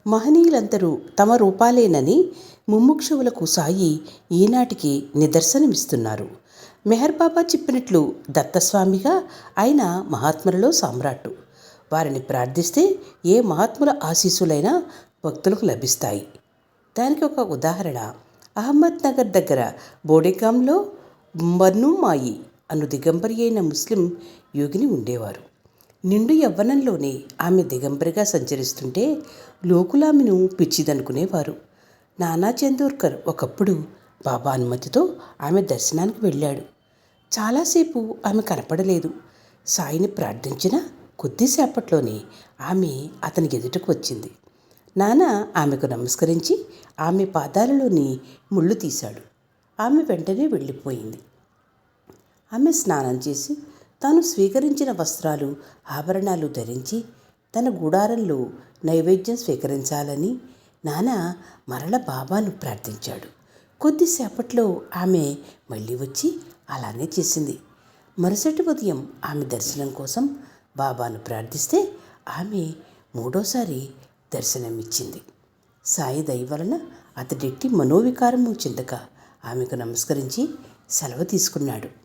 మహనీయులందరూ తమ రూపాలేనని ముముక్షువులకు సాయి ఈనాటికి నిదర్శనమిస్తున్నారు. మెహర్ బాబా చెప్పినట్లు దత్తస్వామిగా ఆయన మహాత్ములలో సామ్రాట్టు. వారిని ప్రార్థిస్తే ఏ మహాత్ముల ఆశీస్సులైనా భక్తులకు లభిస్తాయి. దానికి ఒక ఉదాహరణ అహ్మద్ నగర్ దగ్గర బోడెగాంలో మర్నుమాయి అను దిగంబరి అయిన ముస్లిం యోగిని ఉండేవారు. నిండు యవ్వనంలోనే ఆమె దిగంబరిగా సంచరిస్తుంటే లోకులామెను పిచ్చిదనుకునేవారు. నానా చందోర్కర్ ఒకప్పుడు బాబా అనుమతితో ఆమె దర్శనానికి వెళ్ళాడు. చాలాసేపు ఆమె కనపడలేదు. సాయిని ప్రార్థించిన కొద్దిసేపట్లోనే ఆమె అతని ఎదుటకు వచ్చింది. నాన్న ఆమెకు నమస్కరించి ఆమె పాదాలలోని ముళ్ళు తీశాడు. ఆమె వెంటనే వెళ్ళిపోయింది. ఆమె స్నానం చేసి తాను స్వీకరించిన వస్త్రాలు ఆభరణాలు ధరించి తన గుడారంలో నైవేద్యం స్వీకరించాలని నాన్న మరల బాబాను ప్రార్థించాడు. కొద్దిసేపట్లో ఆమె మళ్ళీ వచ్చి అలానే చేసింది. మరుసటి ఉదయం ఆమె దర్శనం కోసం బాబాను ప్రార్థిస్తే ఆమె మూడోసారి దర్శనమిచ్చింది. సాయి దయ వలన అతడెట్టి మనోవికారము చెందక ఆమెకు నమస్కరించి సెలవు తీసుకున్నాడు.